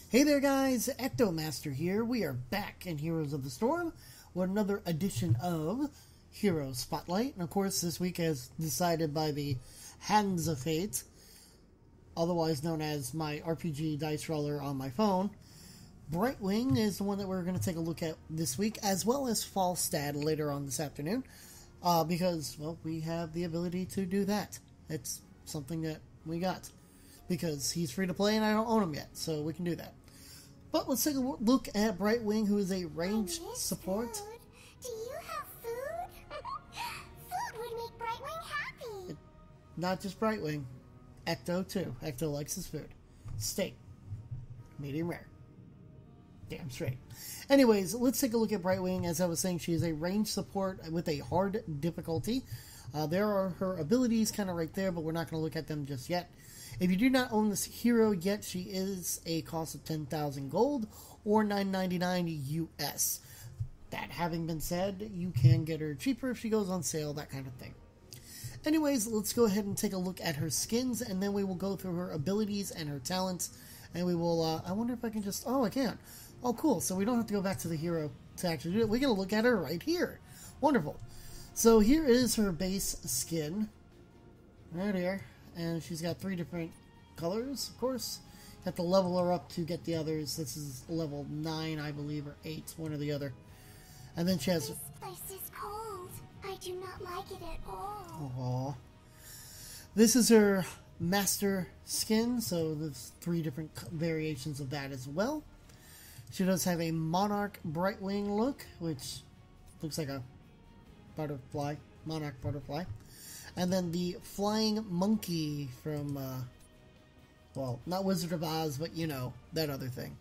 Hey there guys, EctoMaster here. We are back in Heroes of the Storm with another edition of Hero Spotlight. And of course this week, as decided by the Hands of Fate, otherwise known as my RPG dice roller on my phone, Brightwing is the one that we're going to take a look at this week, as well as Falstad later on this afternoon, because, well, we have the ability to do that. It's something that we got, because he's free to play and I don't own him yet, so we can do that. But let's take a look at Brightwing, who is a ranged support. Food. Do you have food? Food would make Brightwing happy. Not just Brightwing, Ecto too. Ecto likes his food. Steak. Medium rare. Damn straight. Anyways, let's take a look at Brightwing. As I was saying, she is a ranged support with a hard difficulty. There are her abilities kind of right there, but we're not going to look at them just yet. If you do not own this hero yet, she is a cost of 10,000 gold or $9.99 US. That having been said, you can get her cheaper if she goes on sale, that kind of thing. Anyways, let's go ahead and take a look at her skins, and then we will go through her abilities and her talents, and we will, I wonder if I can just, oh, I can. Oh, cool, so we don't have to go back to the hero to actually do it. We're going to look at her right here. Wonderful. So here is her base skin, right here. And she's got 3 different colors, of course. You have to level her up to get the others. This is level 9, I believe, or 8, one or the other. And then she has... This place is cold. I do not like it at all. Aww. This is her master skin, so there's 3 different variations of that as well. She does have a monarch Brightwing look, which looks like a butterfly, monarch butterfly. And then the flying monkey from, well, not Wizard of Oz, but you know, that other thing.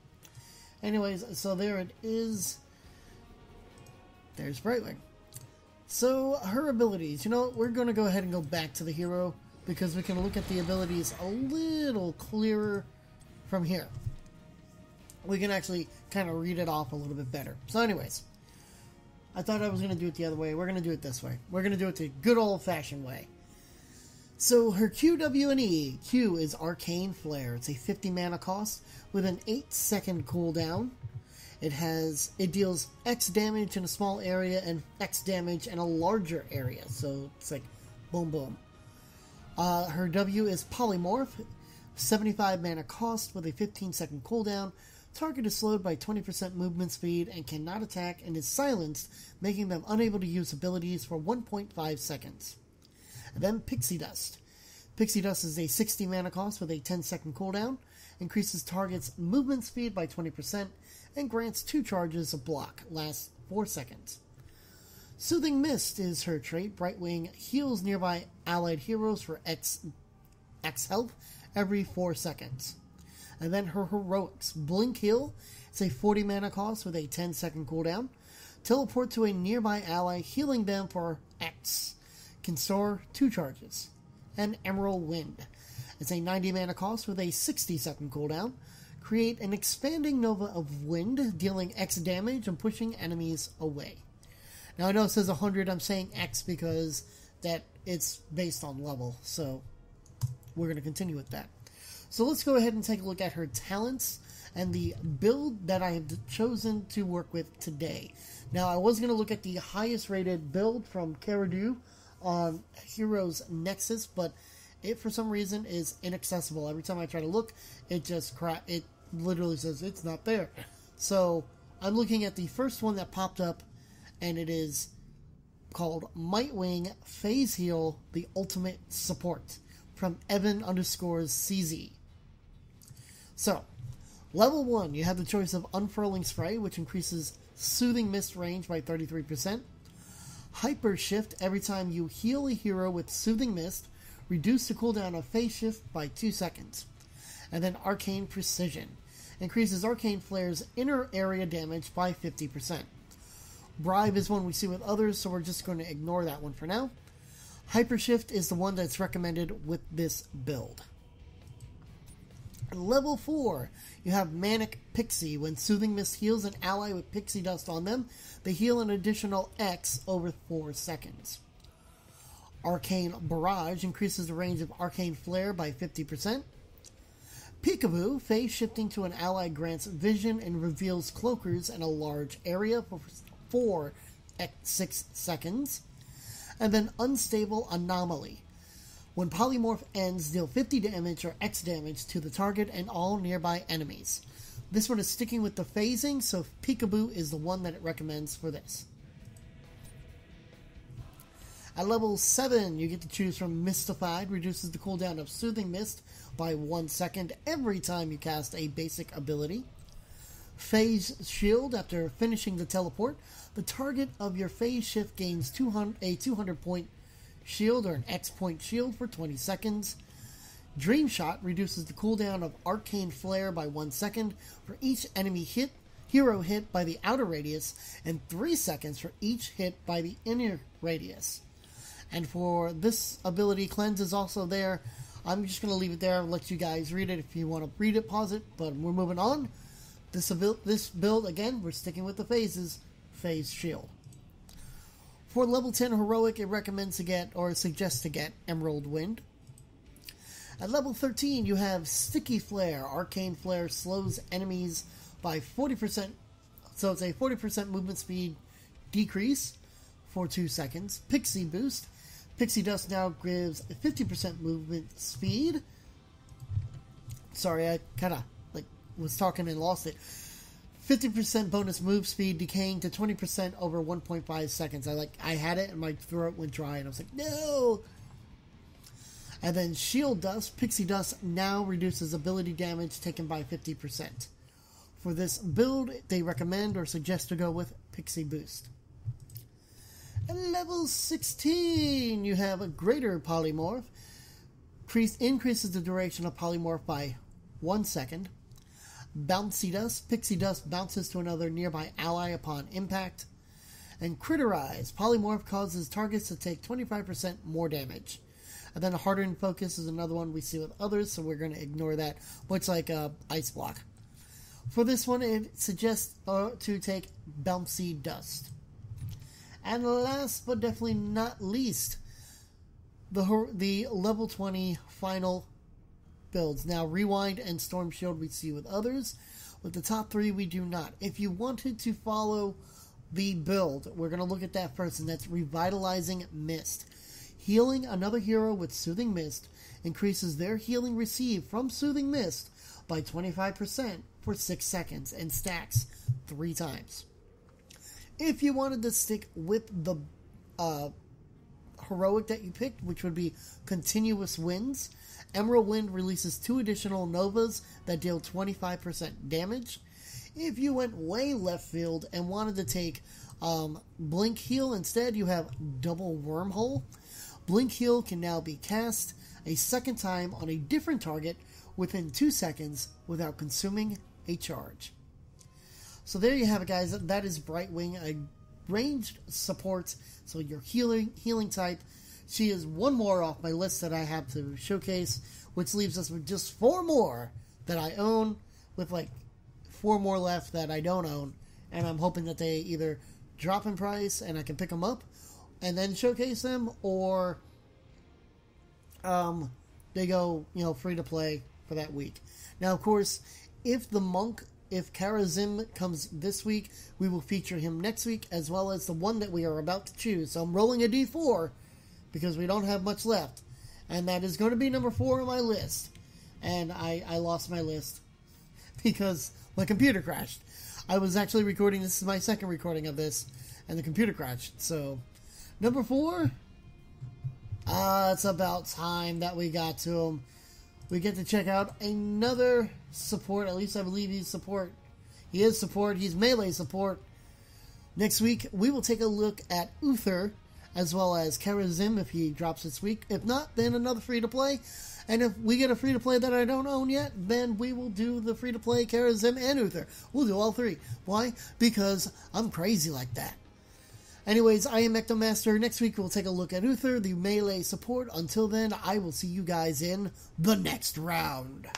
Anyways, so there it is. There's Brightwing. So, her abilities. You know, we're going to go ahead and go back to the hero, because we can look at the abilities a little clearer from here. We can actually kind of read it off a little bit better. So anyways, I thought I was going to do it the other way. We're going to do it this way. We're going to do it the good old-fashioned way. So her Q, W, and E. Q is Arcane Flare. It's a 50 mana cost with an 8-second cooldown. It deals X damage in a small area and X damage in a larger area. So it's like boom, boom. Her W is Polymorph. 75 mana cost with a 15-second cooldown. Target is slowed by 20% movement speed and cannot attack and is silenced, making them unable to use abilities for 1.5 seconds. And then Pixie Dust. Pixie Dust is a 60 mana cost with a 10-second cooldown, increases target's movement speed by 20%, and grants 2 charges of block, lasts 4 seconds. Soothing Mist is her trait. Brightwing heals nearby allied heroes for X health every 4 seconds. And then her Heroics. Blink Heal. It's a 40 mana cost with a 10-second cooldown. Teleport to a nearby ally, healing them for X. Can store 2 charges. And Emerald Wind. It's a 90 mana cost with a 60-second cooldown. Create an expanding nova of wind, dealing X damage and pushing enemies away. Now I know it says 100, I'm saying X because that it's based on level, so we're going to continue with that. So let's go ahead and take a look at her talents and the build that I have chosen to work with today. Now, I was going to look at the highest rated build from Caradu on Heroes Nexus, but it, for some reason, is inaccessible. Every time I try to look, it literally says it's not there. So, I'm looking at the first one that popped up, and it is called Mightwing Phase Heal, the Ultimate Support, from Evan_CZ. So, level 1, you have the choice of Unfurling Spray, which increases Soothing Mist range by 33%. Hyper Shift, every time you heal a hero with Soothing Mist, reduce the cooldown of Phase Shift by 2 seconds. And then Arcane Precision, increases Arcane Flare's inner area damage by 50%. Bribe is one we see with others, so we're just going to ignore that one for now. Hyper Shift is the one that's recommended with this build. Level 4, you have Manic Pixie. When Soothing Mist heals an ally with Pixie Dust on them, they heal an additional X over 4 seconds. Arcane Barrage increases the range of Arcane Flare by 50%. Peekaboo, phase shifting to an ally grants vision and reveals cloakers in a large area for 6 seconds. And then Unstable Anomaly. When polymorph ends, deal 50 damage or X damage to the target and all nearby enemies. This one is sticking with the phasing, so Peekaboo is the one that it recommends for this. At level 7, you get to choose from Mystified, reduces the cooldown of Soothing Mist by 1 second every time you cast a basic ability. Phase Shield, after finishing the teleport, the target of your phase shift gains a 200 point shield or an X point shield for 20 seconds. Dream Shot reduces the cooldown of Arcane Flare by 1 second for each enemy hero hit by the outer radius, and 3 seconds for each hit by the inner radius. And for this ability, Cleanse is also there. I'm just going to leave it there and let you guys read it. If you want to read it, pause it, but we're moving on. This build, again, we're sticking with the phases. Phase Shield. For level 10 Heroic, it recommends to get, or suggests to get, Emerald Wind. At level 13, you have Sticky Flare. Arcane Flare slows enemies by 40%, so it's a 40% movement speed decrease for 2 seconds. Pixie Boost. Pixie Dust now gives a 50% movement speed. Sorry, I kind of was talking and lost it. 50% bonus move speed, decaying to 20% over 1.5 seconds. I had it and my throat went dry and I was like, no! And then Shield Dust. Pixie Dust now reduces ability damage taken by 50%. For this build, they recommend or suggest to go with Pixie Boost. At level 16, you have a Greater Polymorph. Increases the duration of Polymorph by 1 second. Bouncy Dust. Pixie Dust bounces to another nearby ally upon impact. And Critterize. Polymorph causes targets to take 25% more damage. And then Hardened Focus is another one we see with others, so we're going to ignore that. Much like Ice Block. For this one, it suggests to take Bouncy Dust. And last but definitely not least, the level 20 final builds. Now, Rewind and Storm Shield we see with others. With the top 3, we do not. If you wanted to follow the build, we're going to look at that first, and that's Revitalizing Mist. Healing another hero with Soothing Mist increases their healing received from Soothing Mist by 25% for 6 seconds and stacks 3 times. If you wanted to stick with the heroic that you picked, which would be Continuous Winds, Emerald Wind releases 2 additional Novas that deal 25% damage. If you went way left field and wanted to take Blink Heal instead, you have Double Wormhole. Blink Heal can now be cast a second time on a different target within 2 seconds without consuming a charge. So there you have it, guys. That is Brightwing, a ranged support, so your healing type. She is one more off my list that I have to showcase, which leaves us with just 4 more that I own, with 4 more left that I don't own, and I'm hoping that they either drop in price and I can pick them up and then showcase them, or they go, free to play for that week. Now, of course, if Karazim comes this week, we will feature him next week, as well as the one that we are about to choose. So I'm rolling a D4, because we don't have much left. And that is going to be number 4 on my list. And I lost my list, because my computer crashed. I was actually recording, this is my second recording of this, and the computer crashed. So, number 4, it's about time that we got to him. We get to check out another support. At least I believe he's support. He is support. He's melee support. Next week, we will take a look at Uther, as well as Karazim if he drops this week. If not, then another free-to-play. And if we get a free-to-play that I don't own yet, then we will do the free-to-play Karazim and Uther. We'll do all 3. Why? Because I'm crazy like that. Anyways, I am EctoMaster. Next week, we'll take a look at Uther, the melee support. Until then, I will see you guys in the next round.